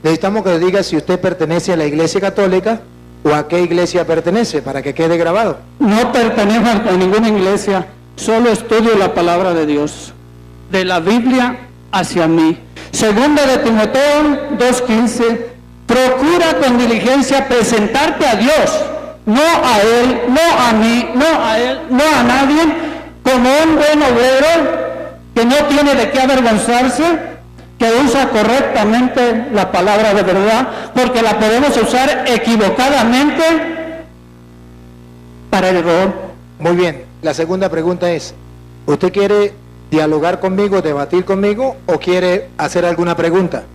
necesitamos que diga si usted pertenece a la Iglesia Católica o a qué iglesia pertenece, para que quede grabado. No pertenezco a ninguna iglesia, solo estudio la palabra de Dios, de la Biblia hacia mí. Segunda de Timoteo 2:15, procura con diligencia presentarte a Dios, no a Él, no a mí, no a Él, no a nadie, como un buen obrero que no tiene de qué avergonzarse, que usa correctamente la palabra de verdad, porque la podemos usar equivocadamente para el error. Muy bien, la segunda pregunta es, ¿usted quiere dialogar conmigo, debatir conmigo o quiere hacer alguna pregunta?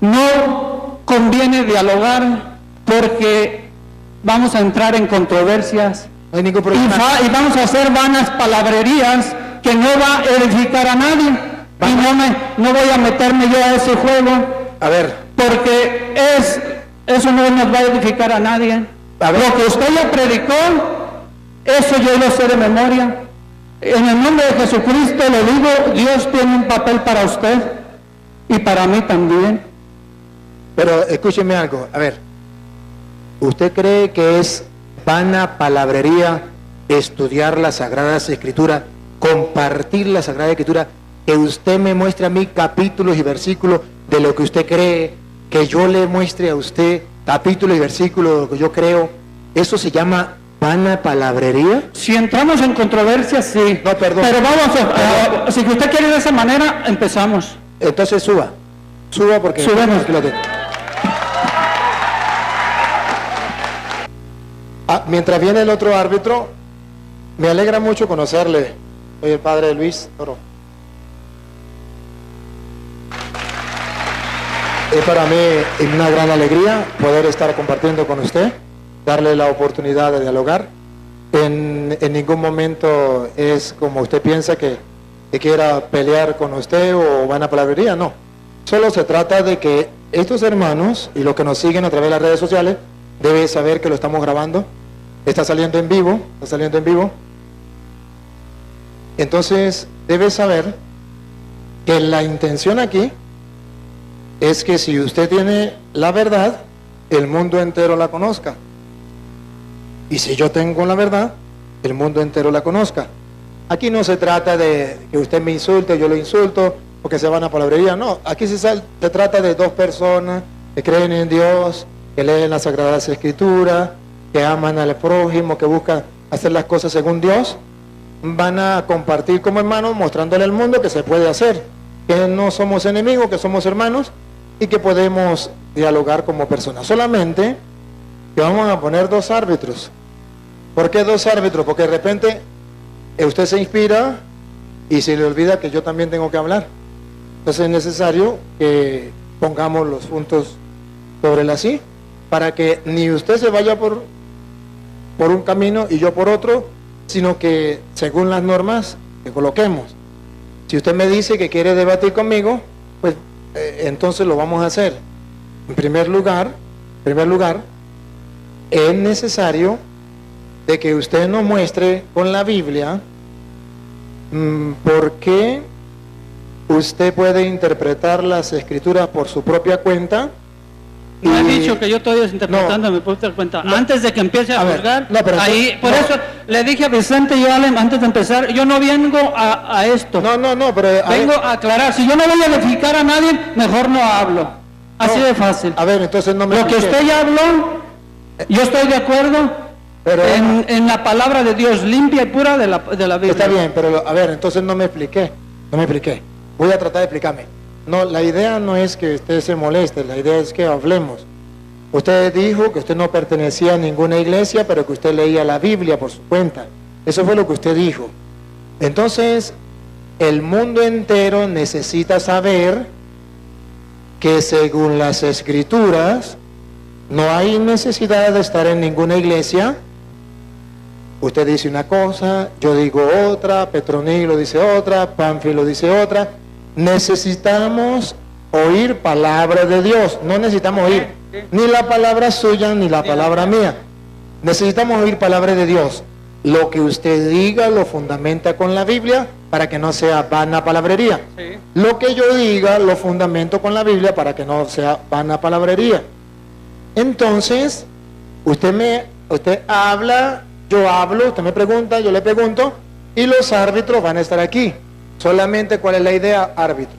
No conviene dialogar porque vamos a entrar en controversias No hay ningún problema. y vamos a hacer vanas palabrerías que no va a edificar a nadie. Y no voy a meterme yo a ese juego. A ver. Porque eso no nos va a edificar a nadie. A ver. Lo que usted ya predicó, eso yo lo sé de memoria. En el nombre de Jesucristo le digo, Dios tiene un papel para usted y para mí también. Pero escúcheme algo, a ver. ¿Usted cree que es vana palabrería estudiar las Sagradas Escrituras, compartir la Sagrada Escritura, que usted me muestre a mí capítulos y versículos de lo que usted cree, que yo le muestre a usted capítulos y versículos de lo que yo creo? ¿Eso se llama vana palabrería? Si entramos en controversia, sí. No, perdón. Pero vamos si usted quiere de esa manera, empezamos. Entonces suba porque... Subemos. Mientras viene el otro árbitro, me alegra mucho conocerle. Soy el padre Luis Toro. Es para mí una gran alegría poder estar compartiendo con usted, darle la oportunidad de dialogar. En ningún momento es como usted piensa que quiera pelear con usted o van a palabrería, no. Solo se trata de que estos hermanos y los que nos siguen a través de las redes sociales deben saber que lo estamos grabando. Está saliendo en vivo. Entonces debe saber que la intención aquí es que si usted tiene la verdad, el mundo entero la conozca. Y si yo tengo la verdad, el mundo entero la conozca. Aquí no se trata de que usted me insulte, yo lo insulto, o que se van a palabrería. No, aquí se trata de dos personas que creen en Dios, que leen las Sagradas Escrituras, que aman al prójimo, que buscan hacer las cosas según Dios. Van a compartir como hermanos, mostrándole al mundo que se puede hacer, que no somos enemigos, que somos hermanos, y que podemos dialogar como personas. Solamente que vamos a poner dos árbitros. ¿Por qué dos árbitros? Porque de repente usted se inspira y se le olvida que yo también tengo que hablar. Entonces es necesario que pongamos los puntos sobre la sí, para que ni usted se vaya por un camino y yo por otro, sino que según las normas que coloquemos. Si usted me dice que quiere debatir conmigo, pues entonces lo vamos a hacer. En primer lugar, es necesario de que usted nos muestre con la Biblia por qué usted puede interpretar las Escrituras por su propia cuenta. No he dicho que yo estoy interpretando mi propia cuenta. No. Antes de que empiece a juzgar, eso le dije a Vicente y Allen antes de empezar, yo no vengo a esto. Pero vengo a aclarar. Si yo no voy a edificar a nadie, mejor no hablo. Así de fácil. A ver, entonces no me Lo que usted ya habló, yo estoy de acuerdo, pero en la palabra de Dios limpia y pura de la Biblia. Está bien, pero a ver, entonces no me expliqué. Voy a tratar de explicarme. No, la idea no es que usted se moleste, la idea es que hablemos. Usted dijo que usted no pertenecía a ninguna iglesia, pero que usted leía la Biblia por su cuenta. Eso fue lo que usted dijo. Entonces, el mundo entero necesita saber que según las Escrituras, no hay necesidad de estar en ninguna iglesia. Usted dice una cosa, yo digo otra, Petronilo dice otra, Pánfilo dice otra. Necesitamos oír palabra de Dios, no necesitamos oír ni la palabra suya ni la palabra mía. Necesitamos oír palabra de Dios. lo que usted diga lo fundamenta con la Biblia para que no sea vana palabrería. Sí. Lo que yo diga lo fundamento con la Biblia para que no sea vana palabrería. Entonces, usted habla, yo hablo, usted me pregunta, yo le pregunto, y los árbitros van a estar aquí. Solamente, ¿cuál es la idea? Árbitro.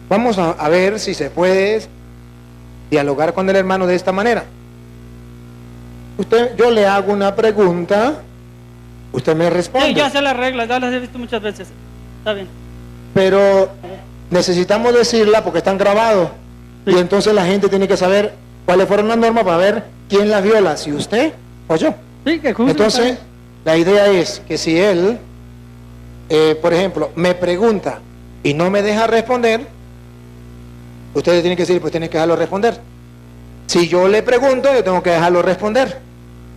Vamos a ver si se puede dialogar con el hermano de esta manera. Yo le hago una pregunta, usted me responde. Sí, ya sé las reglas, ya las he visto muchas veces. Está bien. Pero necesitamos decirla porque están grabados. Sí. Y entonces la gente tiene que saber cuáles fueron las normas para ver quién las viola, si usted o yo. Sí, que juzgue. Entonces, la idea es que si él, por ejemplo, me pregunta y no me deja responder, ustedes tienen que decir, pues tienen que dejarlo responder. Si yo le pregunto, yo tengo que dejarlo responder,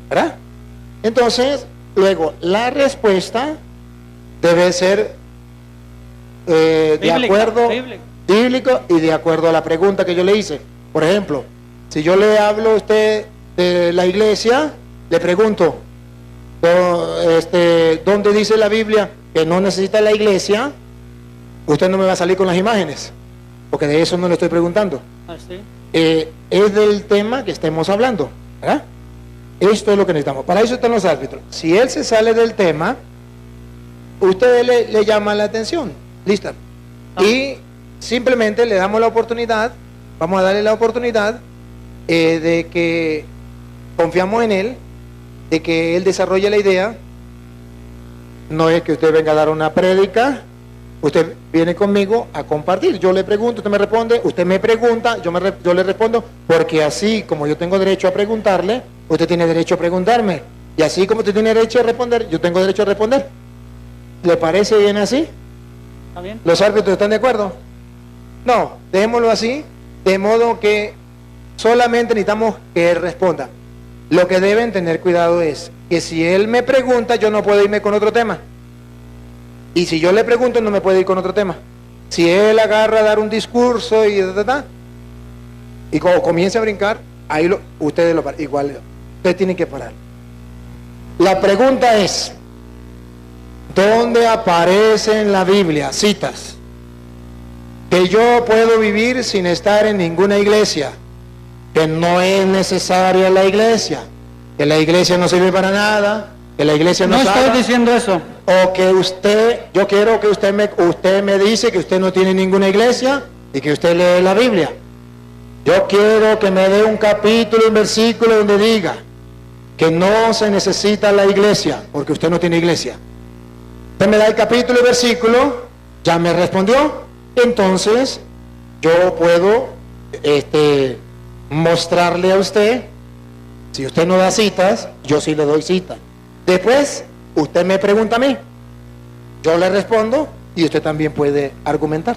¿verdad? Entonces, luego, la respuesta debe ser de acuerdo bíblico y de acuerdo a la pregunta que yo le hice. Por ejemplo, si yo le hablo a usted de la iglesia, le pregunto, ¿dónde dice la Biblia que no necesita la iglesia? Usted no me va a salir con las imágenes, porque de eso no le estoy preguntando. Ah, sí. Es del tema que estemos hablando, ¿verdad? Esto es lo que necesitamos. Para eso están los árbitros. Si él se sale del tema, usted le llama la atención. Listo. Y simplemente le damos la oportunidad, vamos a darle la oportunidad de que confiamos en él, de que él desarrolle la idea. No es que usted venga a dar una prédica, usted viene conmigo a compartir. Yo le pregunto, usted me responde, usted me pregunta, yo le respondo, porque así como yo tengo derecho a preguntarle, usted tiene derecho a preguntarme. Y así como usted tiene derecho a responder, yo tengo derecho a responder. ¿Le parece bien así? ¿Está bien? ¿Los árbitros están de acuerdo? No, dejémoslo así, de modo que solamente necesitamos que él responda. Lo que deben tener cuidado es que si él me pregunta, yo no puedo irme con otro tema. Y si yo le pregunto, no me puede ir con otro tema. Si él agarra a dar un discurso y y como comienza a brincar, ahí ustedes lo paran. Igual, ustedes tienen que parar. La pregunta es, ¿dónde aparece en la Biblia, citas, que yo puedo vivir sin estar en ninguna iglesia? Que no es necesaria la iglesia, que la iglesia no sirve para nada, que la iglesia no estoy salva, diciendo eso. o que yo quiero que usted me dice que usted no tiene ninguna iglesia y que usted lee la Biblia. Yo quiero que me dé un capítulo, un versículo donde diga que no se necesita la iglesia, porque usted no tiene iglesia. Usted me da el capítulo y versículo, ya me respondió, entonces yo puedo mostrarle a usted. Si usted no da citas, yo sí le doy cita. Después, usted me pregunta a mí, yo le respondo y usted también puede argumentar.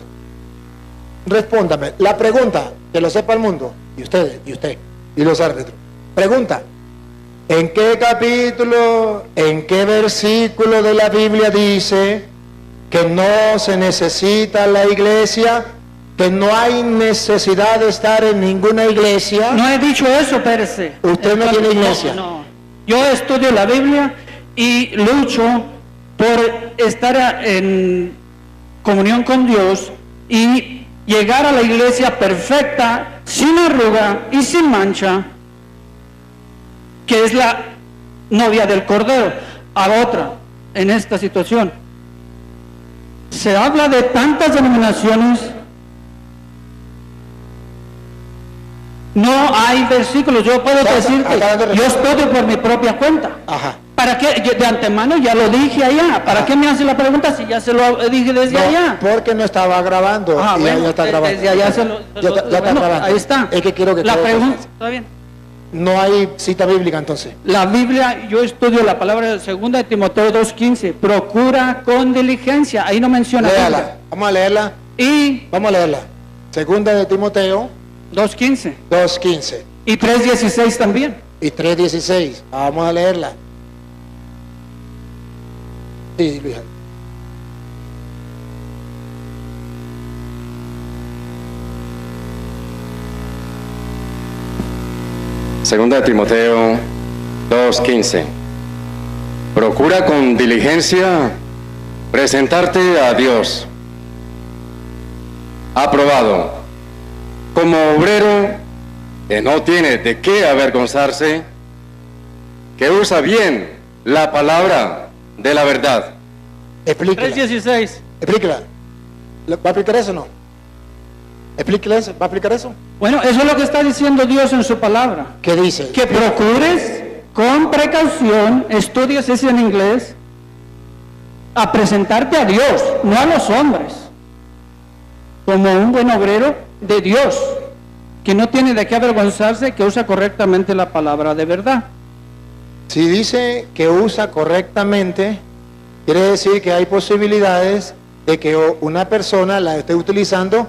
Respóndame. La pregunta, que lo sepa el mundo, y ustedes, y los árbitros. Pregunta, ¿en qué capítulo, en qué versículo de la Biblia dice que no se necesita la iglesia? Que no hay necesidad de estar en ninguna iglesia. No he dicho eso, Pérez. Usted no tiene iglesia. No. Yo estudio la Biblia y lucho por estar en comunión con Dios y llegar a la iglesia perfecta, sin arruga y sin mancha, que es la novia del Cordero. A otra, en esta situación, se habla de tantas denominaciones. No hay versículos. Yo puedo decirte, yo estudio por mi propia cuenta. Ajá. ¿Para qué? De antemano ya lo dije allá. ¿Para qué me hace la pregunta si ya se lo dije desde allá? Porque no estaba grabando. Bueno, ya está grabando. desde allá ya está grabando. Ahí está. Es que quiero que la todo pregunta, está bien. No hay cita bíblica entonces. La Biblia, yo estudio la palabra de 2 de Timoteo 2:15. Procura con diligencia. Ahí no menciona. Léala. Vamos a leerla. Vamos a leerla. 2 de Timoteo 2:15. 2:15. Y 3:16 también. Y 3:16. Vamos a leerla. Sí, Luis. Segunda de Timoteo 2:15. Procura con diligencia presentarte a Dios, aprobado, como obrero que no tiene de qué avergonzarse, que usa bien la palabra de la verdad. Explíquela. 3:16. Explíquela. ¿Va a aplicar eso o no? Explíquela eso. ¿Va a aplicar eso? Bueno, eso es lo que está diciendo Dios en su palabra. ¿Qué dice? Que procures con precaución, estudias eso en inglés, a presentarte a Dios, no a los hombres, como un buen obrero de Dios, que no tiene de qué avergonzarse, que usa correctamente la palabra de verdad. Si dice que usa correctamente, quiere decir que hay posibilidades de que una persona la esté utilizando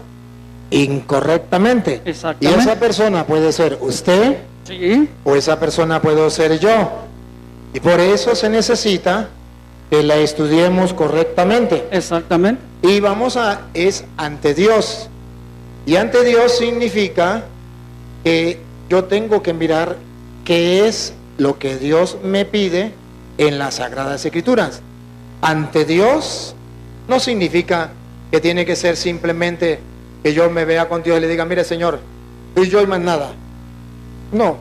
incorrectamente. Exactamente. Y esa persona puede ser usted, Sí. o esa persona puedo ser yo. Y por eso se necesita que la estudiemos correctamente. Exactamente. Y es ante Dios. Y ante Dios significa que yo tengo que mirar qué es lo que Dios me pide en las Sagradas Escrituras. Ante Dios no significa que tiene que ser simplemente que yo me vea con Dios y le diga, mire Señor, tú y yo y más nada. No,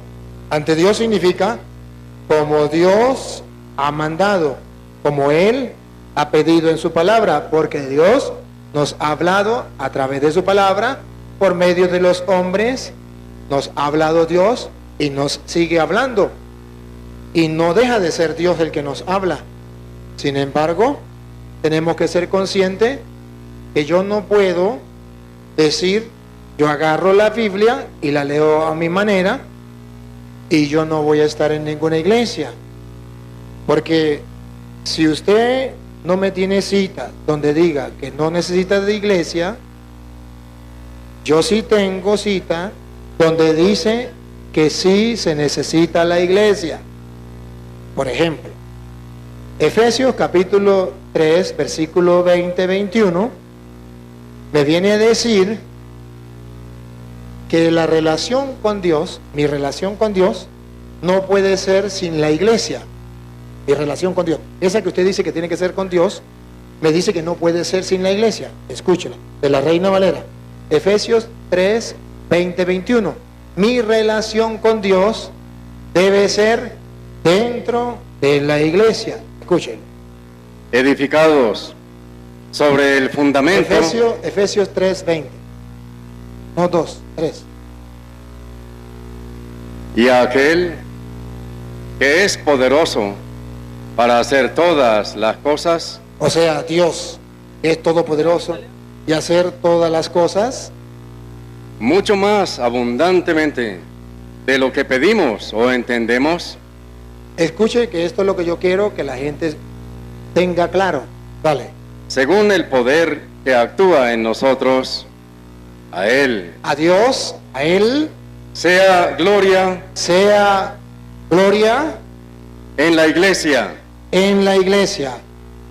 ante Dios significa como Dios ha mandado, como Él ha pedido en su palabra, porque Dios nos ha hablado a través de su palabra, por medio de los hombres, nos ha hablado Dios y nos sigue hablando. Y no deja de ser Dios el que nos habla. Sin embargo, tenemos que ser conscientes que yo no puedo decir, yo agarro la Biblia y la leo a mi manera, y yo no voy a estar en ninguna iglesia. Porque si usted no me tiene cita donde diga que no necesita de iglesia, yo sí tengo cita donde dice que sí se necesita la iglesia. Por ejemplo, Efesios capítulo 3, versículo 20-21, me viene a decir que la relación con Dios, mi relación con Dios, no puede ser sin la iglesia. Mi relación con Dios, esa que usted dice que tiene que ser con Dios, me dice que no puede ser sin la iglesia. Escúchela, de la Reina Valera. Efesios 3, 20-21. Mi relación con Dios debe ser dentro de la iglesia. Escúchenlo. Edificados sobre el fundamento. Efesios 3, 20. No 2, 3. Y a aquel que es poderoso para hacer todas las cosas. O sea, Dios es todopoderoso y hacer todas las cosas Mucho más abundantemente de lo que pedimos o entendemos. Escuche que esto es lo que yo quiero que la gente tenga claro. Vale. Según el poder que actúa en nosotros, a Él A Dios, a Él, sea gloria sea gloria en la iglesia. en la iglesia.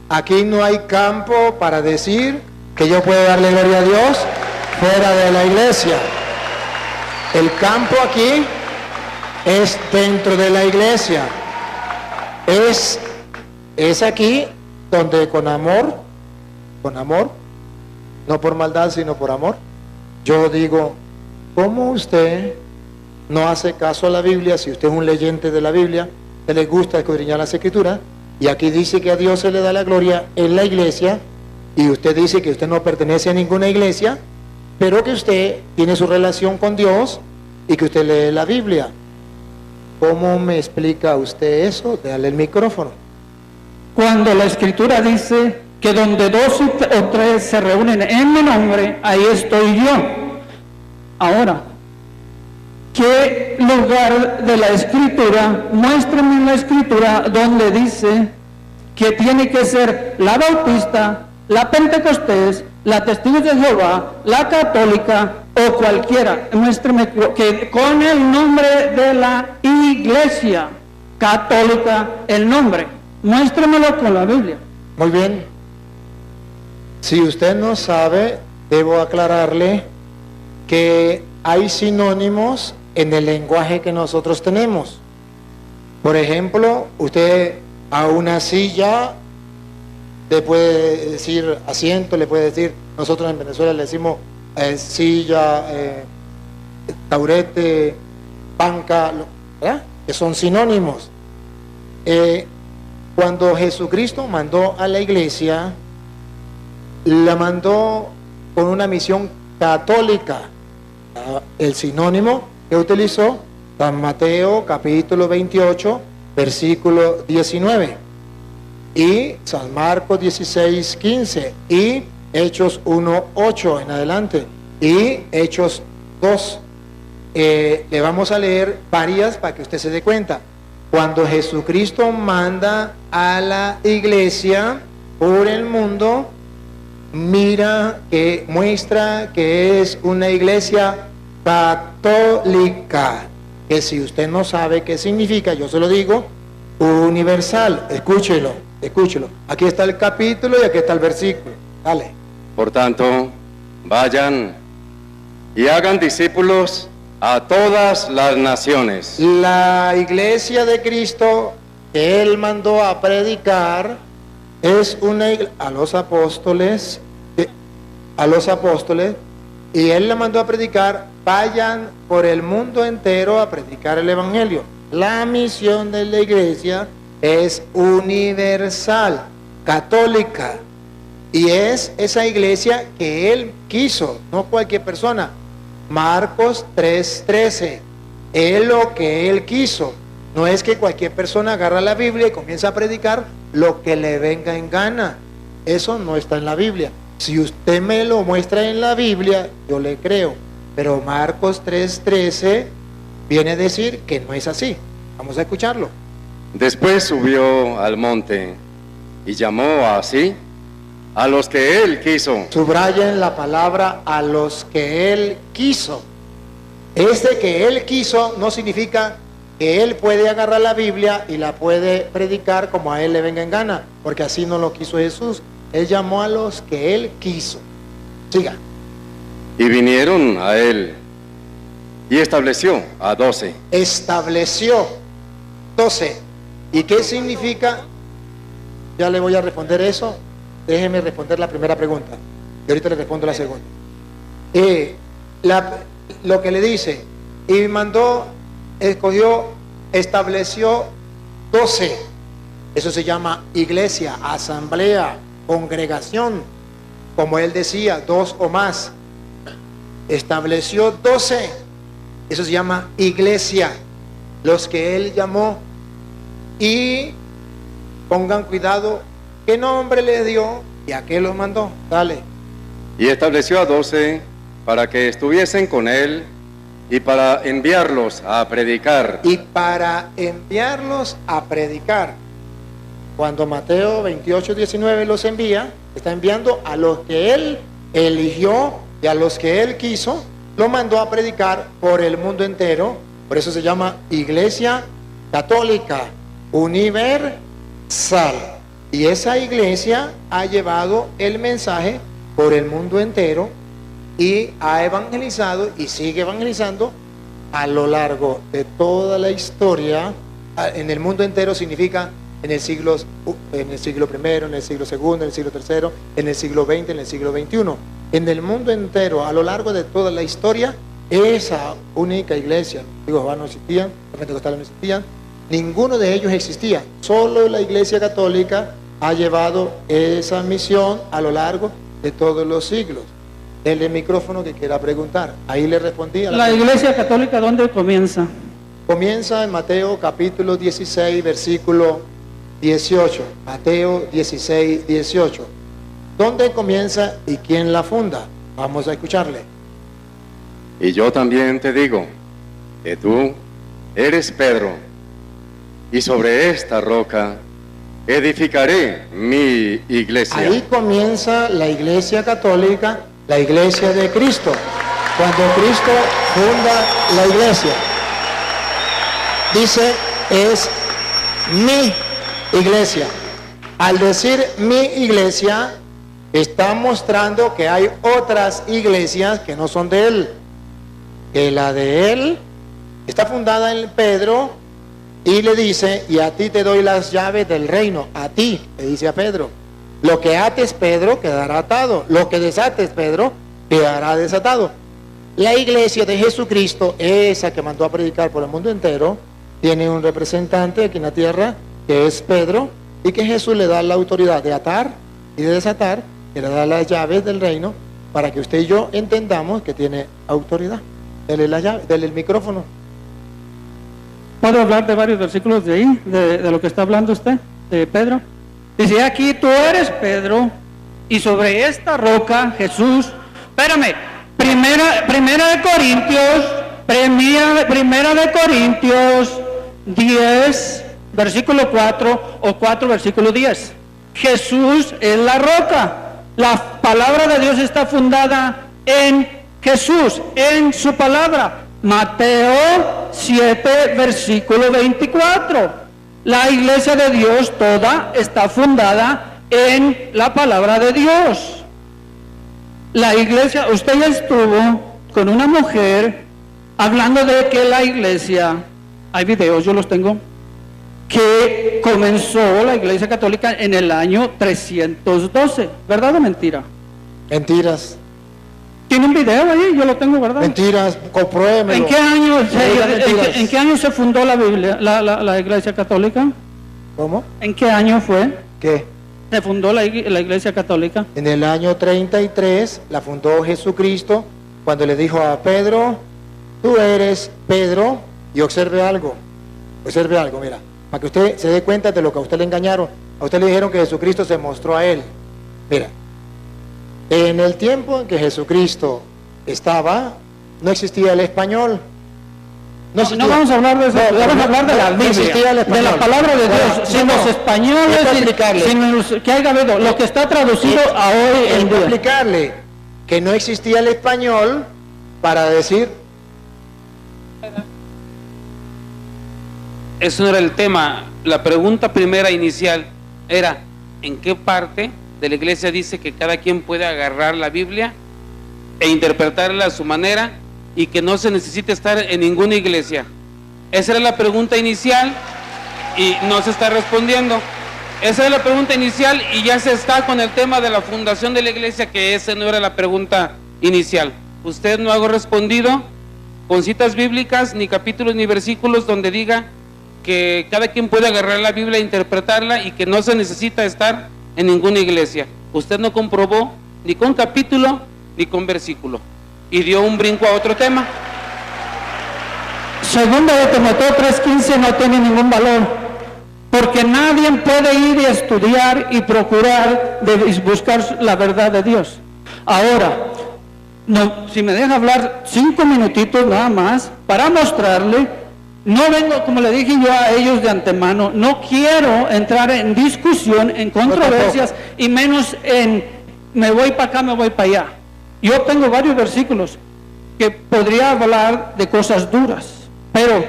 Aquí no hay campo para decir que yo puedo darle gloria a Dios fuera de la iglesia. El campo aquí es dentro de la iglesia. Es aquí donde con amor, no por maldad sino por amor, yo digo, ¿cómo usted no hace caso a la Biblia si usted es un leyente de la Biblia, que le gusta escudriñar las Escrituras? Y aquí dice que a Dios se le da la gloria en la iglesia, y usted dice que usted no pertenece a ninguna iglesia, pero que usted tiene su relación con Dios y que usted lee la Biblia. ¿Cómo me explica usted eso? Dale el micrófono. Cuando la Escritura dice que donde dos o tres se reúnen en mi nombre, ahí estoy yo. Ahora, ¿qué lugar de la Escritura, muéstrame en la Escritura donde dice que tiene que ser la Bautista, la Pentecostés, la Testigos de Jehová, la Católica o cualquiera? Muéstrame que con el nombre de la Iglesia Católica, el nombre, muéstramelo con la Biblia. Muy bien. Si usted no sabe, debo aclararle que hay sinónimos en el lenguaje que nosotros tenemos. Por ejemplo, usted A una silla le puede decir asiento, le puede decir, nosotros en Venezuela le decimos silla, taurete, banca, ¿verdad? Que son sinónimos. Cuando Jesucristo mandó a la iglesia, la mandó con una misión católica. El sinónimo que utilizó San Mateo capítulo 28 versículo 19 y San Marcos 16, 15 y Hechos 1, 8 en adelante y Hechos 2. Le vamos a leer varias para que usted se dé cuenta. Cuando Jesucristo manda a la iglesia por el mundo, mira que muestra que es una iglesia católica, que si usted no sabe qué significa, yo se lo digo, universal. Escúchelo, escúchelo. Aquí está el capítulo y aquí está el versículo. Dale. Por tanto, vayan y hagan discípulos a todas las naciones. La iglesia de Cristo que Él mandó a predicar es una iglesia a los apóstoles, y Él la mandó a predicar, vayan por el mundo entero a predicar el evangelio. La misión de la iglesia es universal, católica, y es esa iglesia que Él quiso, no cualquier persona. Marcos 3:13, es lo que Él quiso. No es que cualquier persona agarra la Biblia y comienza a predicar lo que le venga en gana. Eso no está en la Biblia. Si usted me lo muestra en la Biblia, yo le creo. Pero Marcos 3:13 viene a decir que no es así. Vamos a escucharlo. Después subió al monte y llamó así a los que Él quiso. Subrayen la palabra a los que Él quiso. Este que Él quiso no significa que Él puede agarrar la Biblia y la puede predicar como a Él le venga en gana, porque así no lo quiso Jesús. Él llamó a los que Él quiso. Siga. Y vinieron a Él y estableció a 12. Estableció 12. ¿Y qué significa? Ya le voy a responder eso. Déjeme responder la primera pregunta y ahorita le respondo la segunda. Lo que le dice, y mandó, escogió, estableció 12. Eso se llama iglesia, asamblea, congregación. Como él decía, 2 o más. Estableció 12. Eso se llama iglesia. Los que él llamó. Y pongan cuidado, ¿qué nombre le dio y a qué los mandó? Dale. Y estableció a 12 para que estuviesen con Él y para enviarlos a predicar. Y para enviarlos a predicar. Cuando Mateo 28:19 los envía, está enviando a los que Él eligió y a los que Él quiso, lo mandó a predicar por el mundo entero. Por eso se llama Iglesia Católica Universal. Y esa iglesia ha llevado el mensaje por el mundo entero y ha evangelizado y sigue evangelizando a lo largo de toda la historia. En el mundo entero significa en el siglo I, en el siglo II, en el siglo III, en el siglo XX, en el siglo XXI. En el mundo entero, a lo largo de toda la historia, esa única iglesia, los testigos de Jehová no existían, los pentecostales no existían, ninguno de ellos existía. Solo la iglesia católica ha llevado esa misión a lo largo de todos los siglos. El micrófono que quiera preguntar. Ahí le respondí a la iglesia católica, ¿dónde comienza? Comienza en Mateo capítulo 16, versículo 18. Mateo 16, 18. ¿Dónde comienza y quién la funda? Vamos a escucharle. Y yo también te digo que tú eres Pedro, y sobre esta roca edificaré mi iglesia. Ahí comienza la iglesia católica, la iglesia de Cristo. Cuando Cristo funda la iglesia, dice, es mi iglesia. Al decir mi iglesia, está mostrando que hay otras iglesias que no son de Él. Que la de Él está fundada en Pedro, Y le dice, y a ti te doy las llaves del reino, a ti, le dice a Pedro. Lo que ates, Pedro, quedará atado. Lo que desates, Pedro, quedará desatado. La iglesia de Jesucristo, esa que mandó a predicar por el mundo entero, tiene un representante aquí en la tierra, que es Pedro, y que Jesús le da la autoridad de atar y de desatar, y le da las llaves del reino, para que usted y yo entendamos que tiene autoridad. Dele la llave, dele el micrófono. ¿Puedo hablar de varios versículos de ahí, de lo que está hablando usted, de Pedro? Dice, aquí tú eres Pedro, y sobre esta roca Jesús, espérame, primera de Corintios 10, versículo 4, o 4, versículo 10. Jesús es la roca. La palabra de Dios está fundada en Jesús, en su palabra. Mateo 7, versículo 24. La iglesia de Dios toda está fundada en la palabra de Dios. La iglesia, usted ya estuvo con una mujer hablando de que la iglesia, hay videos, yo los tengo, que comenzó la iglesia católica en el año 312, ¿verdad o mentira? Mentiras. Tiene un video ahí, yo lo tengo, ¿verdad? Mentiras, compruébemelo. ¿En qué año se fundó la Biblia, la iglesia católica? ¿Cómo? ¿En qué año fue? ¿Qué? Se fundó la iglesia católica. En el año 33 la fundó Jesucristo, cuando le dijo a Pedro, tú eres Pedro, y observe algo, mira, para que usted se dé cuenta de lo que a usted le engañaron. A usted le dijeron que Jesucristo se mostró a él. Mira, en el tiempo en que Jesucristo estaba, no existía el español. No vamos a hablar de eso, vamos a hablar de la Biblia, de la palabra de Dios, sin los españoles, sin que haya habido, lo que está traducido a hoy en día. Explicarle que no existía el español para decir... Eso no era el tema. La pregunta primera inicial era, ¿en qué parte de la iglesia dice que cada quien puede agarrar la Biblia e interpretarla a su manera y que no se necesita estar en ninguna iglesia? Esa era la pregunta inicial y no se está respondiendo. Esa es la pregunta inicial y ya se está con el tema de la fundación de la iglesia, que esa no era la pregunta inicial. Usted no ha respondido con citas bíblicas, ni capítulos ni versículos donde diga que cada quien puede agarrar la Biblia e interpretarla y que no se necesita estar en ninguna iglesia. Usted no comprobó ni con capítulo ni con versículo y dio un brinco a otro tema. Segunda de Timoteo 3:15 no tiene ningún valor, porque nadie puede ir y estudiar y procurar de buscar la verdad de Dios. Ahora, si me deja hablar 5 minutitos nada más para mostrarle. No vengo, como le dije yo a ellos de antemano, no quiero entrar en discusión, en controversias, y menos en me voy para acá, me voy para allá. Yo tengo varios versículos que podría hablar de cosas duras, pero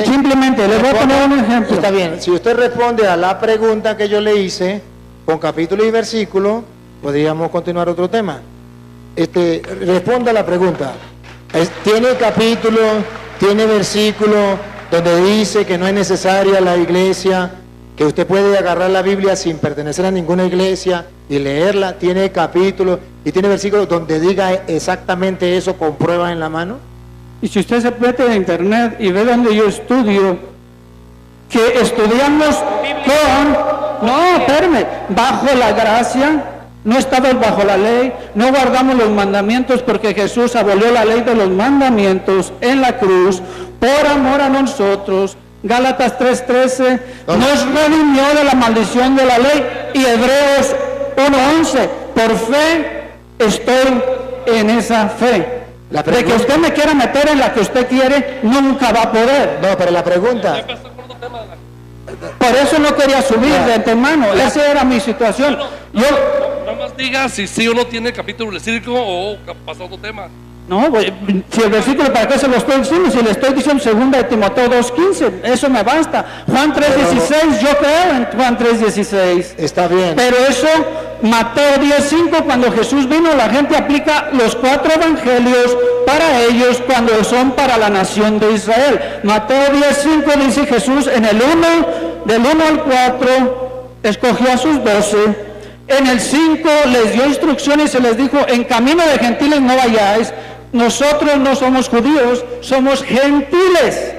simplemente les voy a poner un ejemplo. Está bien, si usted responde a la pregunta que yo le hice, con capítulo y versículo, podríamos continuar otro tema. Responda a la pregunta. ¿Tiene capítulo, tiene versículo donde dice que no es necesaria la iglesia, que usted puede agarrar la Biblia sin pertenecer a ninguna iglesia y leerla? ¿Tiene capítulo y tiene versículo donde diga exactamente eso con pruebas en la mano? Y si usted se mete en internet y ve donde yo estudio, que estudiamos bajo la gracia. No estamos bajo la ley, no guardamos los mandamientos porque Jesús abolió la ley de los mandamientos en la cruz por amor a nosotros. Gálatas 3:13 nos redimió de la maldición de la ley, y Hebreos 1:11, por fe estoy en esa fe. De que usted me quiera meter en la que usted quiere, nunca va a poder. No, pero la pregunta... Por eso no quería subir de antemano, esa era mi situación. Nada más diga si sí o no tiene capítulo del círculo o pasa otro tema. No, si el versículo, ¿para qué se lo estoy diciendo? Si le estoy diciendo 2 de Timoteo 2:15, eso me basta. Juan 3:16, yo creo en Juan 3:16. Está bien. Pero eso Mateo 10:5, cuando Jesús vino, la gente aplica los 4 evangelios para ellos cuando son para la nación de Israel. Mateo 10:5 dice Jesús en el 1, del 1 al 4, escogió a sus 12. En el 5 les dio instrucciones y se les dijo, en camino de gentiles no vayáis, nosotros no somos judíos, somos gentiles.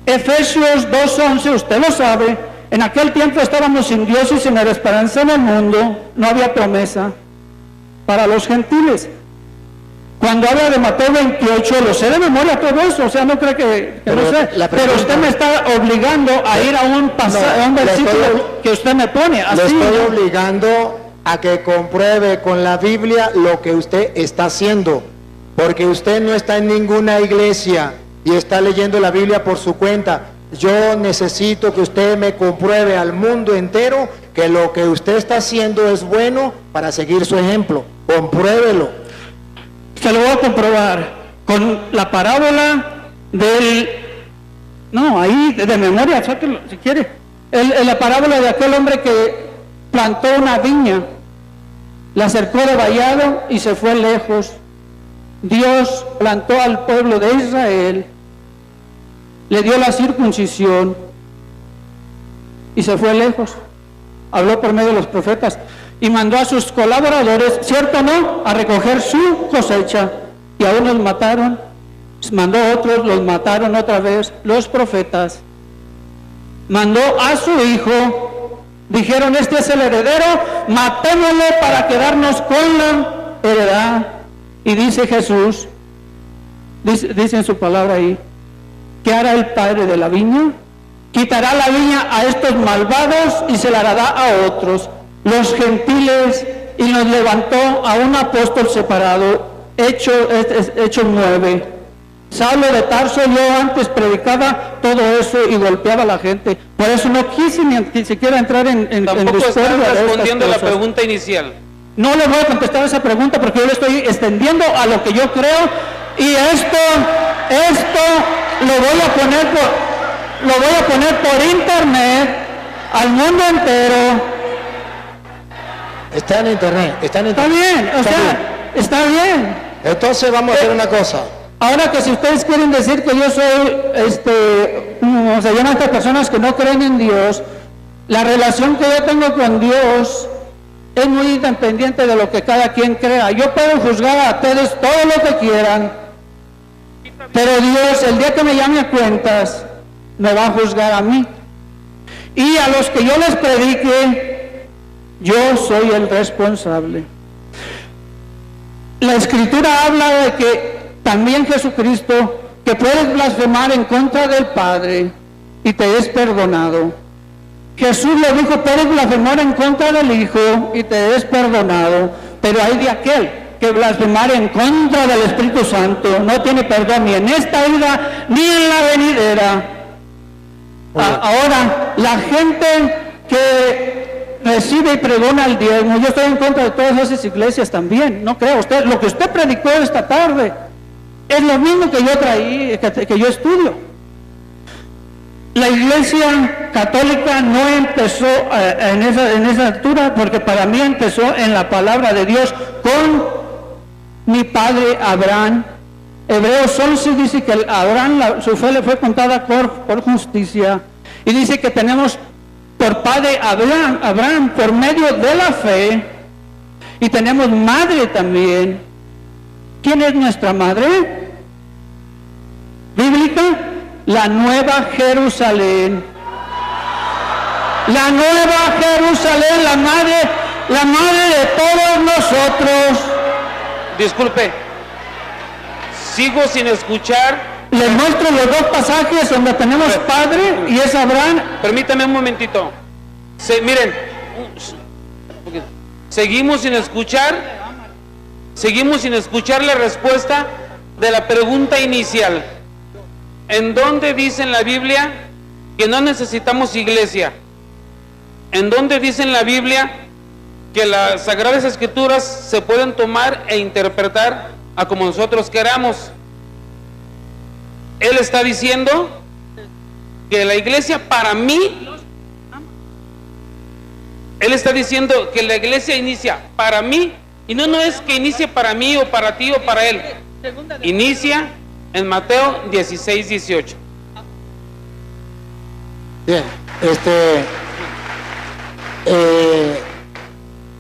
Efesios 2:11, usted lo sabe, en aquel tiempo estábamos sin Dios y sin esperanza en el mundo, no había promesa para los gentiles. Cuando habla de Mateo 28, lo sé de memoria todo eso, o sea, no cree que no sé, pero usted me está obligando a ir a un pasaje, a un versículo que usted me pone. Así, le estoy obligando a que compruebe con la Biblia lo que usted está haciendo, porque usted no está en ninguna iglesia y está leyendo la Biblia por su cuenta. Yo necesito que usted me compruebe al mundo entero que lo que usted está haciendo es bueno para seguir su ejemplo. Compruébelo. Se lo voy a comprobar con la parábola del... No, ahí de memoria, sáquelo si quiere. La parábola de aquel hombre que plantó una viña, la acercó de vallado y se fue lejos. Dios plantó al pueblo de Israel, le dio la circuncisión y se fue lejos. Habló por medio de los profetas y mandó a sus colaboradores, ¿cierto o no?, a recoger su cosecha, y a unos mataron, mandó a otros, los mataron otra vez, los profetas. Mandó a su hijo, dijeron, este es el heredero, matémoslo para quedarnos con la heredad. Y dice Jesús, dice en su palabra ahí, ¿qué hará el padre de la viña? Quitará la viña a estos malvados y se la dará a otros, los gentiles, y nos levantó a un apóstol separado. Hechos 9. Saulo de Tarso, yo antes predicaba todo eso y golpeaba a la gente, por eso no quise ni siquiera entrar en tampoco está respondiendo la pregunta inicial. No le voy a contestar esa pregunta porque yo le estoy extendiendo a lo que yo creo, y esto lo voy a poner por internet al mundo entero. Está en internet, está en internet. Está bien, o sea, está bien. Entonces vamos a hacer una cosa. Ahora que si ustedes quieren decir que yo soy, como se llaman estas personas que no creen en Dios, la relación que yo tengo con Dios es muy independiente de lo que cada quien crea. Yo puedo juzgar a ustedes todo lo que quieran, pero Dios, el día que me llame a cuentas, me va a juzgar a mí. Y a los que yo les predique, yo soy el responsable. La Escritura habla de que también Jesucristo, que puedes blasfemar en contra del Padre y te es perdonado. Jesús le dijo, puedes blasfemar en contra del Hijo y te es perdonado, pero hay de aquel que blasfemar en contra del Espíritu Santo no tiene perdón ni en esta vida ni en la venidera. Ahora, la gente que recibe y pregona el diezmo, yo estoy en contra de todas esas iglesias también, no creo. Usted, lo que usted predicó esta tarde es lo mismo que yo traí, que yo estudio. La Iglesia Católica no empezó en esa altura, porque para mí empezó en la palabra de Dios con mi padre Abraham. Hebreos 11 dice que Abraham, su fe le fue contada por justicia, y dice que tenemos por padre Abraham por medio de la fe, y tenemos madre también. ¿Quién es nuestra madre bíblica? La Nueva Jerusalén. La Nueva Jerusalén, la madre de todos nosotros. Disculpe, sigo sin escuchar. Les muestro los dos pasajes donde tenemos padre y es Abraham. Permítame un momentito. Miren, seguimos sin escuchar la respuesta de la pregunta inicial. ¿En dónde dice en la Biblia que no necesitamos iglesia? ¿En dónde dice en la Biblia que las Sagradas Escrituras se pueden tomar e interpretar a como nosotros queramos? Él está diciendo que la iglesia para mí Él está diciendo que la iglesia inicia para mí, y no es que inicie para mí o para ti o para él. Inicia en Mateo 16, 18. Bien,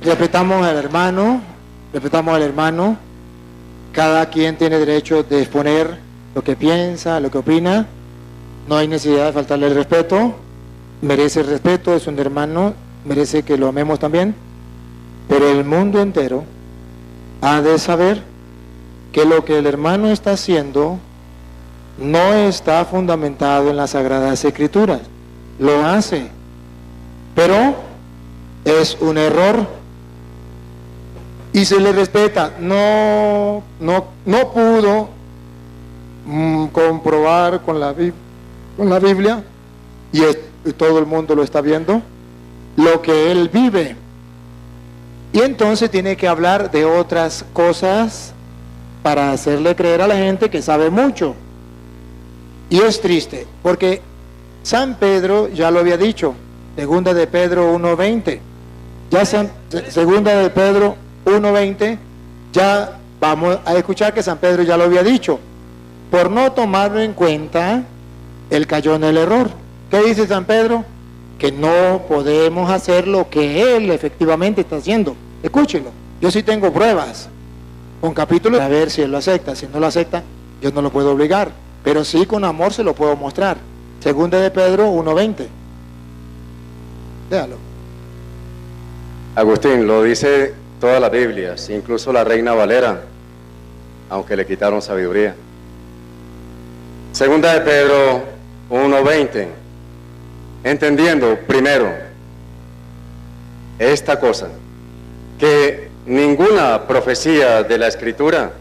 respetamos al hermano, cada quien tiene derecho de exponer lo que piensa, lo que opina, no hay necesidad de faltarle el respeto, merece el respeto, es un hermano, merece que lo amemos también, pero el mundo entero ha de saber que lo que el hermano está haciendo no está fundamentado en las Sagradas Escrituras. Lo hace, pero es un error y se le respeta. No pudo comprobar con la Biblia y todo el mundo lo está viendo, lo que él vive, y entonces tiene que hablar de otras cosas para hacerle creer a la gente que sabe mucho. Y es triste, porque San Pedro ya lo había dicho, segunda de Pedro 1:20, segunda de Pedro 1:20, ya vamos a escuchar que San Pedro ya lo había dicho. Por no tomarlo en cuenta, él cayó en el error. ¿Qué dice San Pedro? Que no podemos hacer lo que él efectivamente está haciendo. Escúchenlo, yo sí tengo pruebas con capítulos, a ver si él lo acepta. Si no lo acepta, yo no lo puedo obligar, pero sí con amor se lo puedo mostrar. Segunda de Pedro 1:20. Déjalo. Agustín, lo dice todas las Biblias, incluso la Reina Valera, aunque le quitaron sabiduría. Segunda de Pedro 1:20, entendiendo primero esta cosa, que ninguna profecía de la Escritura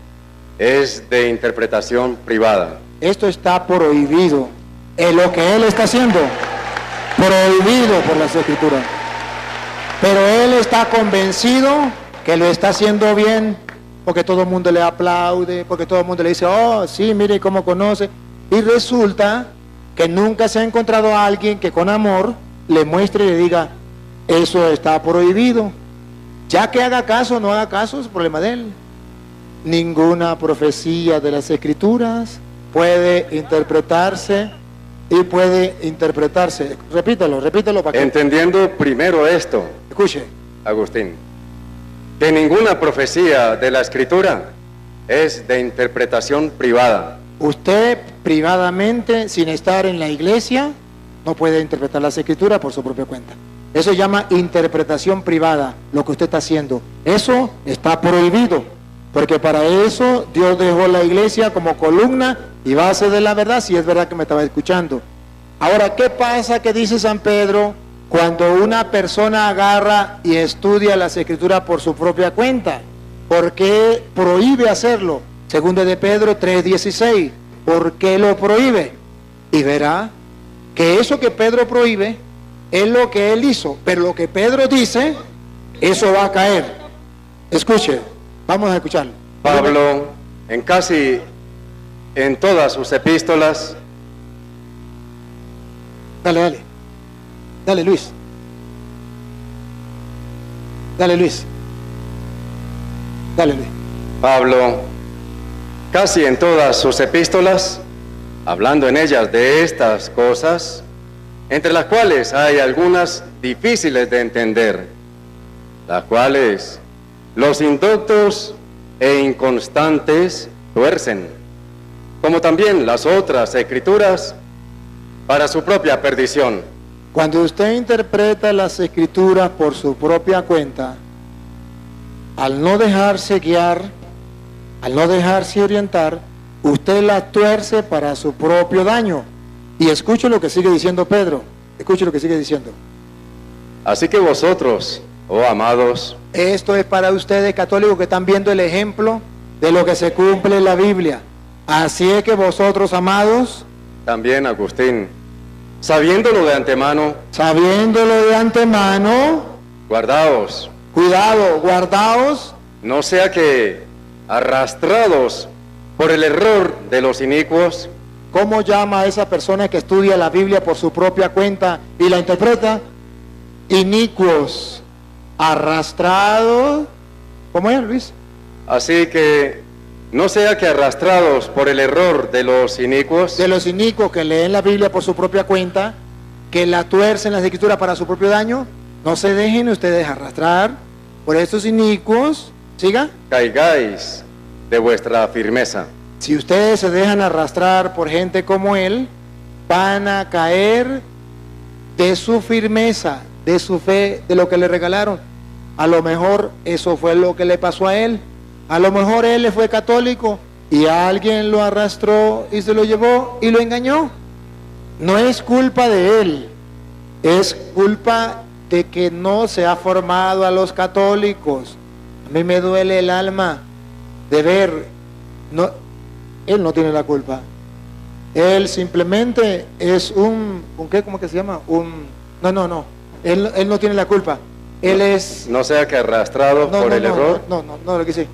es de interpretación privada. Esto está prohibido, en lo que él está haciendo, prohibido por las Escrituras. Pero él está convencido que lo está haciendo bien, porque todo el mundo le aplaude, porque todo el mundo le dice, oh, sí, mire cómo conoce. Y resulta que nunca se ha encontrado a alguien que con amor le muestre y le diga, eso está prohibido. Ya que haga caso o no haga caso, es problema de él. Ninguna profecía de las Escrituras puede interpretarse y puede interpretarse. Repítelo para que... Entendiendo primero esto, Escuche. Agustín, que ninguna profecía de la Escritura es de interpretación privada. Usted privadamente, sin estar en la iglesia, no puede interpretar las Escrituras por su propia cuenta. Eso se llama interpretación privada, lo que usted está haciendo. Eso está prohibido, porque para eso Dios dejó la iglesia como columna y base de la verdad, si es verdad que me estaba escuchando. Ahora, ¿qué pasa que dice San Pedro cuando una persona agarra y estudia las Escrituras por su propia cuenta? ¿Por qué prohíbe hacerlo? Segunda de Pedro 3:16. ¿Por qué lo prohíbe? Y verá que eso que Pedro prohíbe es lo que él hizo, pero lo que Pedro dice, eso va a caer. Escuche, vamos a escucharlo. Pablo, en todas sus epístolas, Dale Luis. Pablo, casi en todas sus epístolas, hablando en ellas de estas cosas, entre las cuales hay algunas difíciles de entender, las cuales los indoctos e inconstantes tuercen, como también las otras Escrituras, para su propia perdición. Cuando usted interpreta las Escrituras por su propia cuenta, al no dejarse guiar, al no dejarse orientar, usted las tuerce para su propio daño. Y escuche lo que sigue diciendo Pedro, escuche lo que sigue diciendo. Así que vosotros, oh amados, esto es para ustedes católicos que están viendo el ejemplo de lo que se cumple en la Biblia. Así es que vosotros, amados, también Agustín, sabiéndolo de antemano, guardaos, cuidado, guardaos, no sea que, arrastrados por el error de los inicuos. ¿Cómo llama a esa persona que estudia la Biblia por su propia cuenta y la interpreta? Inicuos. arrastrados. ¿Cómo es, Luis? Así que no sea que arrastrados por el error de los inicuos, De los inicuos que leen la Biblia por su propia cuenta, que la tuercen las escrituras para su propio daño, no se dejen ustedes arrastrar por estos inicuos. Siga. caigáis de vuestra firmeza. Si ustedes se dejan arrastrar por gente como él, van a caer de su firmeza, de su fe, de lo que le regalaron. A lo mejor eso fue lo que le pasó a él. A lo mejor él fue católico y alguien lo arrastró y se lo llevó y lo engañó. No es culpa de él, es culpa de que no se ha formado a los católicos. A mí me duele el alma de ver, él no tiene la culpa. Él simplemente es un ¿qué? ¿Cómo que se llama? No. Él no tiene la culpa. Él es... No sea que arrastrado por el error, No, lo que sí.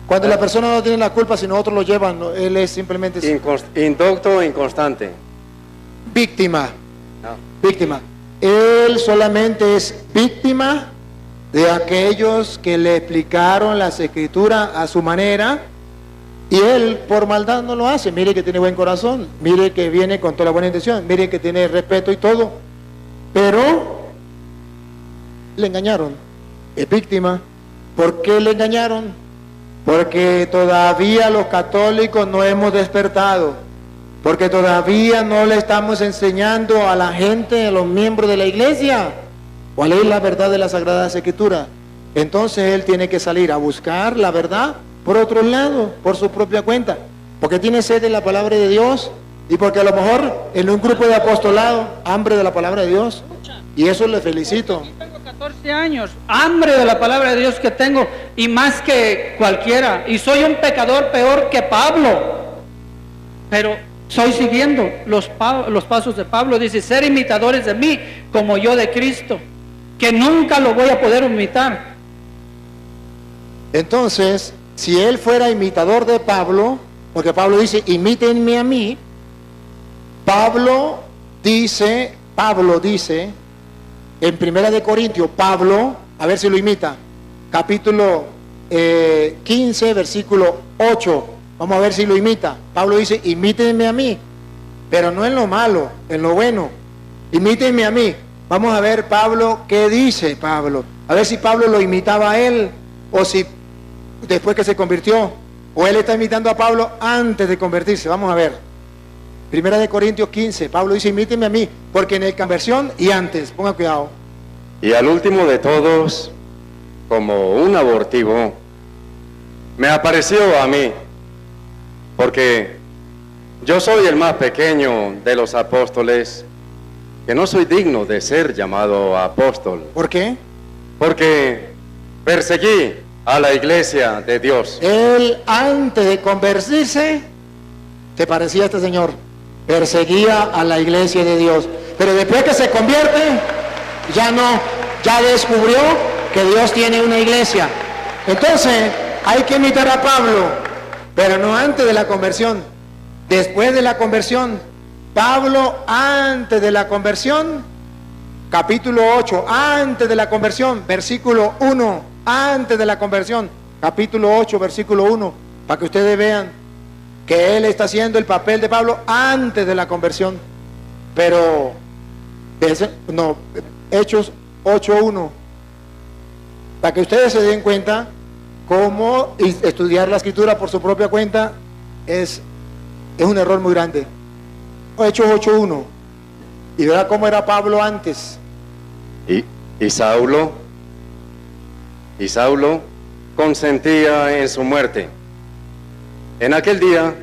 Cuando la persona no tiene la culpa, sino otros lo llevan, él es simplemente indocto e inconstante. víctima. No. Víctima. Él solamente es víctima de aquellos que le explicaron las escrituras a su manera, y él por maldad no lo hace. Mire que tiene buen corazón, mire que viene con toda la buena intención, mire que tiene respeto y todo, pero le engañaron. Es víctima. ¿Por qué le engañaron? Porque todavía los católicos no hemos despertado, porque todavía no le estamos enseñando a la gente, a los miembros de la iglesia, cuál es la verdad de las Sagradas Escrituras. Entonces él tiene que salir a buscar la verdad por otro lado, por su propia cuenta, porque tiene sed de la palabra de Dios, y porque a lo mejor en un grupo de apostolado, hambre de la palabra de Dios, y eso le felicito. 14 años, hambre de la palabra de Dios que tengo, y más que cualquiera, y soy un pecador peor que Pablo, pero estoy siguiendo los pasos de Pablo. Dice, ser imitadores de mí como yo de Cristo, que nunca lo voy a poder imitar. Entonces, si él fuera imitador de Pablo, porque Pablo dice, imítenme a mí, Pablo dice en 1 Corintios, Pablo, a ver si lo imita, capítulo 15, versículo 8, vamos a ver si lo imita. Pablo dice, imítenme a mí, pero no en lo malo, en lo bueno, imítenme a mí. Vamos a ver Pablo, ¿qué dice Pablo? A ver si Pablo lo imitaba a él, o si después que se convirtió, o él está imitando a Pablo antes de convertirse. Vamos a ver. 1 Corintios 15, Pablo dice, imítenme a mí, porque en el conversión y antes, ponga cuidado. Y al último de todos, como un abortivo, me apareció a mí, porque yo soy el más pequeño de los apóstoles, que no soy digno de ser llamado apóstol. ¿Por qué? Porque perseguí a la iglesia de Dios. Él antes de convertirse se parecía a este señor, perseguía a la iglesia de Dios, pero después que se convierte ya no, ya descubrió que Dios tiene una iglesia. Entonces hay que imitar a Pablo, pero no antes de la conversión, después de la conversión. Pablo antes de la conversión, capítulo 8, antes de la conversión, versículo 1, antes de la conversión, capítulo 8, versículo 1, para que ustedes vean que él está haciendo el papel de Pablo antes de la conversión. Pero Hechos 8:1, para que ustedes se den cuenta cómo estudiar la escritura por su propia cuenta es un error muy grande. Hechos 8:1, y verá cómo era Pablo antes. Y Saulo consentía en su muerte. En aquel día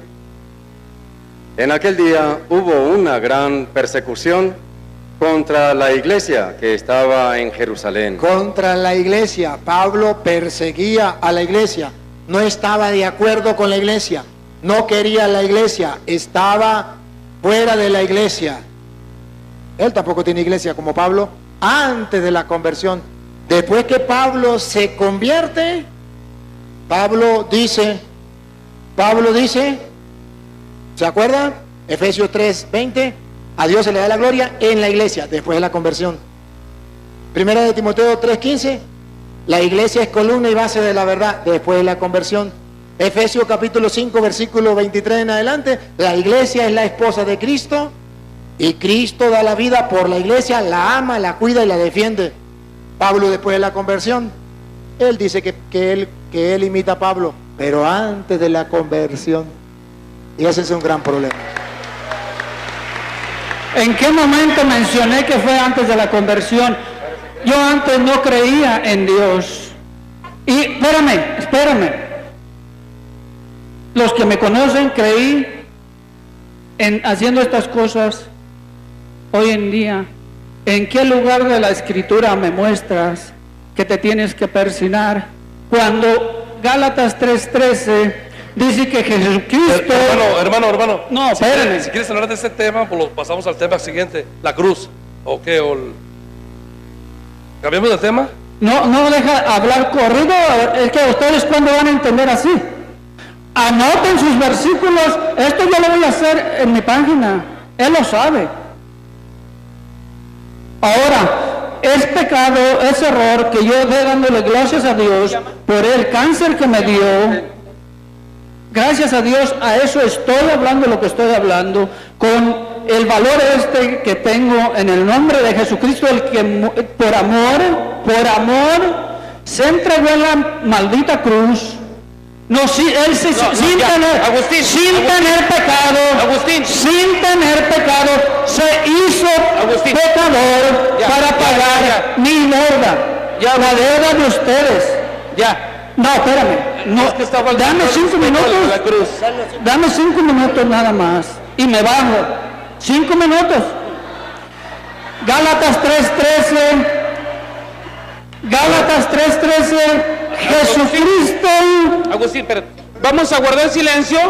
hubo una gran persecución contra la iglesia que estaba en Jerusalén. Contra la iglesia. Pablo perseguía a la iglesia, no estaba de acuerdo con la iglesia, no quería la iglesia, estaba fuera de la iglesia. Él tampoco tiene iglesia como Pablo antes de la conversión. Después que Pablo se convierte, Pablo dice, ¿se acuerdan? Efesios 3:20, a Dios se le da la gloria en la iglesia, después de la conversión. Primera de Timoteo 3:15, La iglesia es columna y base de la verdad después de la conversión. Efesios capítulo 5, versículo 23 en adelante. La iglesia es la esposa de Cristo y Cristo da la vida por la iglesia, la ama, la cuida y la defiende. Pablo después de la conversión, él dice que él imita a Pablo, pero antes de la conversión. Y ese es un gran problema. ¿En qué momento mencioné que fue antes de la conversión? Yo antes no creía en Dios. Y espérame. Los que me conocen, creí en haciendo estas cosas. Hoy en día, ¿en qué lugar de la Escritura me muestras que te tienes que persignar? Cuando Gálatas 3:13 dice que Jesucristo... Hermano. No, espérame. Si quieres hablar de este tema, pues pasamos al tema siguiente, la cruz. ¿O qué? ¿Cambiamos de tema? No deja hablar corrido. Es que ustedes cuando van a entender así. Anoten sus versículos. Esto yo lo voy a hacer en mi página. Él lo sabe. Ahora, es pecado, es error que yo dé dándole gracias a Dios por el cáncer que me dio. Gracias a Dios, a eso estoy hablando lo que estoy hablando, con el valor que tengo en el nombre de Jesucristo, el que por amor, se entregó en la maldita cruz. No, sí, él sin tener pecado, se hizo pecador para pagar mi deuda, la deuda de ustedes. No, espérame. No, dame 5 minutos. Dame 5 minutos nada más. Y me bajo. 5 minutos. Gálatas 3:13. Jesucristo. Agustín, pero vamos a guardar silencio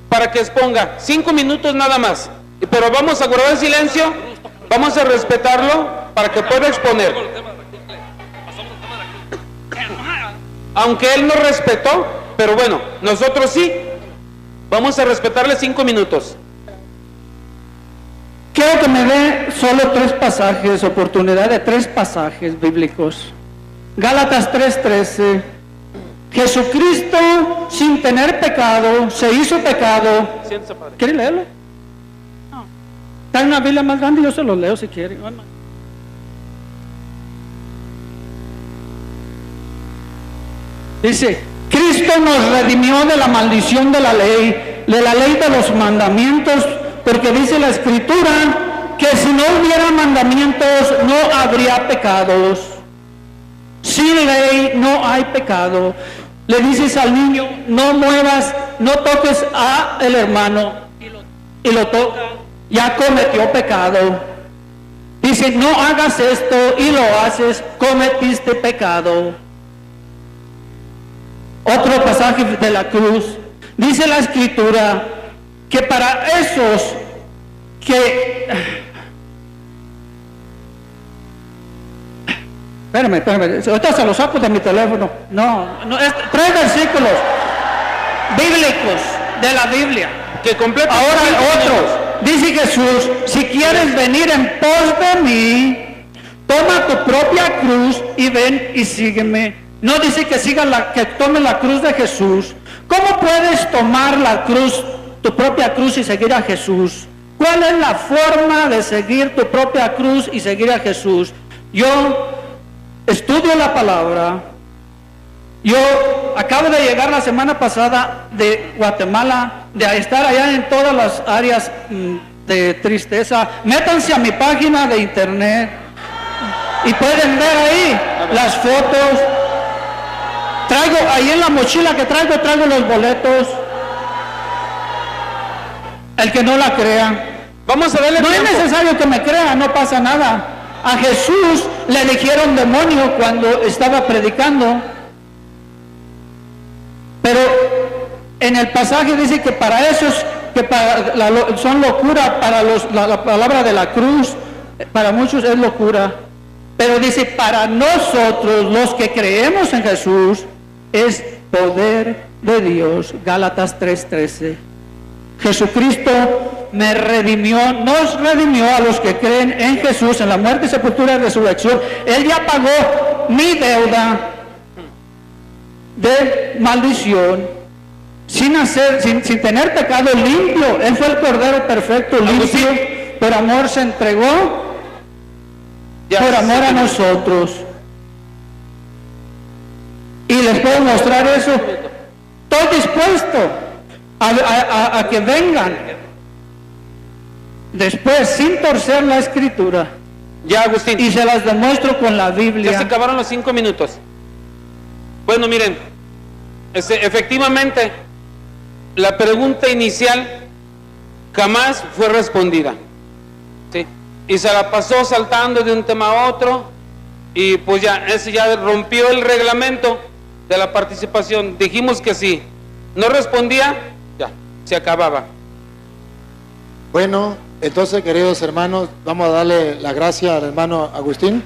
para que exponga 5 minutos nada más. Pero vamos a guardar silencio. Vamos a respetarlo para que pueda exponer. Aunque él no respetó, pero bueno, nosotros sí, vamos a respetarle 5 minutos. Quiero que me dé solo 3 pasajes, oportunidad de 3 pasajes bíblicos. Gálatas 3:13. Jesucristo, sin tener pecado, se hizo pecado. ¿Quiere leerlo? No. Está en una Biblia más grande, yo se lo leo si quiere. Dice, Cristo nos redimió de la maldición de la ley de los mandamientos, porque dice la Escritura que si no hubiera mandamientos no habría pecados. Sin ley no hay pecado. Le dices al niño, no muevas, no toques a el hermano, y lo toca, ya cometió pecado. Dice, no hagas esto y lo haces, cometiste pecado. Otro pasaje de la cruz, dice la Escritura que para esos que... Espérame, ahorita se lo saco de mi teléfono. No, 3 versículos bíblicos de la Biblia. Que completa. Ahora otros. Dice Jesús, si quieres venir en pos de mí, toma tu propia cruz y ven y sígueme. No dice que que tome la cruz de Jesús. ¿Cómo puedes tomar la cruz, tu propia cruz y seguir a Jesús? ¿Cuál es la forma de seguir tu propia cruz y seguir a Jesús? Yo estudio la palabra. Yo acabo de llegar la semana pasada de Guatemala, de estar allá en todas las áreas de tristeza. Métanse a mi página de internet y pueden ver ahí las fotos. Traigo ahí en la mochila que traigo los boletos. El que no la crea, Vamos a darle no tiempo. es necesario que me crea, no pasa nada. A Jesús le dijeron demonio cuando estaba predicando. Pero en el pasaje dice que para esos que son locura, para la palabra de la cruz, para muchos es locura. Pero dice, para nosotros los que creemos en Jesús, es poder de Dios. Gálatas 3:13. Jesucristo me redimió, nos redimió a los que creen en Jesús, en la muerte, sepultura y resurrección. Él ya pagó mi deuda. de maldición, sin tener pecado, limpio. Él fue el Cordero perfecto, limpio, por amor se entregó, por amor a nosotros. Y les puedo mostrar eso. Estoy dispuesto a que vengan después, sin torcer la Escritura. Ya, Agustín. Y se las demuestro con la Biblia. Ya se acabaron los 5 minutos. Bueno, miren, efectivamente, la pregunta inicial jamás fue respondida, ¿sí? Y se la pasó saltando de un tema a otro, y pues ya, ese ya rompió el reglamento de la participación. Dijimos que sí, no respondía, ya, se acababa. Bueno, entonces, queridos hermanos, vamos a darle la gracia al hermano Agustín.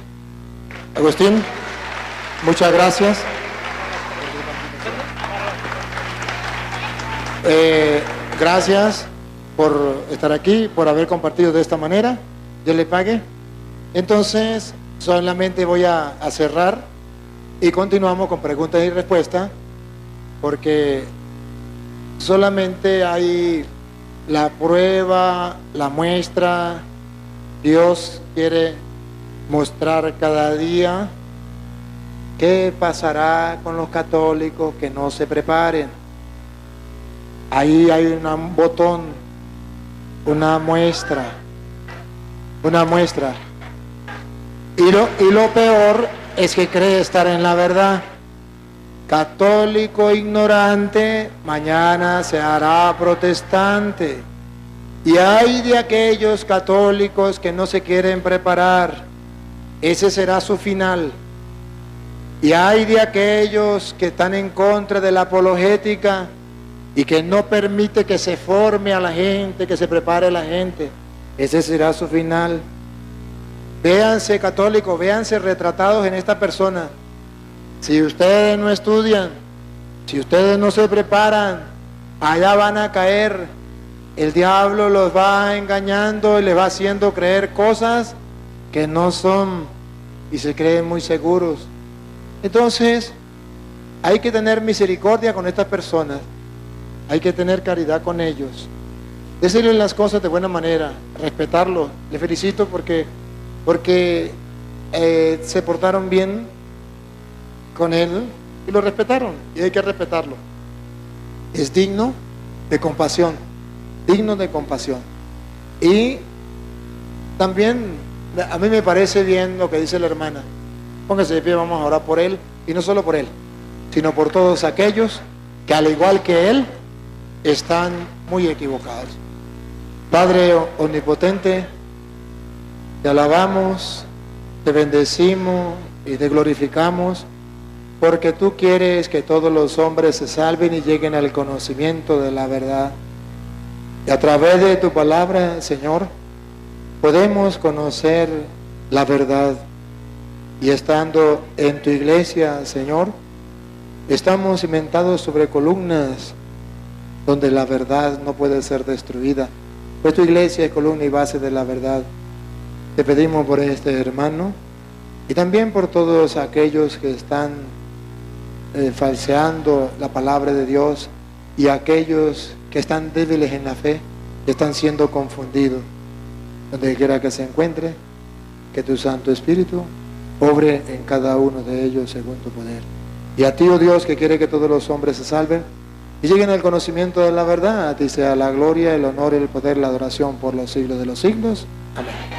Agustín, muchas gracias. Gracias por estar aquí, por haber compartido de esta manera. Dios le pague. Entonces, solamente voy a cerrar y continuamos con preguntas y respuestas, porque solamente hay la prueba, la muestra. Dios quiere mostrar cada día qué pasará con los católicos que no se preparen. Ahí hay un botón, una muestra. Y lo peor es que cree estar en la verdad. Católico ignorante, mañana se hará protestante. Y hay de aquellos católicos que no se quieren preparar, ese será su final. Y hay de aquellos que están en contra de la apologética y que no permite que se forme a la gente, que se prepare a la gente, ese será su final. Véanse católicos, véanse retratados en esta persona. Si ustedes no estudian, si ustedes no se preparan, allá van a caer. El diablo los va engañando y les va haciendo creer cosas que no son, y se creen muy seguros. Entonces, hay que tener misericordia con estas personas, hay que tener caridad con ellos, decirles las cosas de buena manera, respetarlos. Les felicito porque se portaron bien con él y lo respetaron, y hay que respetarlo. Es digno de compasión, digno de compasión. Y también a mí me parece bien lo que dice la hermana. Póngase de pie, vamos a orar por él, y no solo por él, sino por todos aquellos que al igual que él están muy equivocados. Padre omnipotente, te alabamos, te bendecimos y te glorificamos, porque tú quieres que todos los hombres se salven y lleguen al conocimiento de la verdad. Y a través de tu palabra, Señor, podemos conocer la verdad. Y estando en tu iglesia, Señor, estamos cimentados sobre columnas donde la verdad no puede ser destruida, pues tu iglesia es columna y base de la verdad. Te pedimos por este hermano y también por todos aquellos que están falseando la palabra de Dios, y aquellos que están débiles en la fe, que están siendo confundidos. Donde quiera que se encuentre, que tu Santo Espíritu obre en cada uno de ellos según tu poder. Y a ti, oh Dios, que quiere que todos los hombres se salven y lleguen al conocimiento de la verdad, a ti sea la gloria, el honor, el poder, la adoración por los siglos de los siglos. Amén.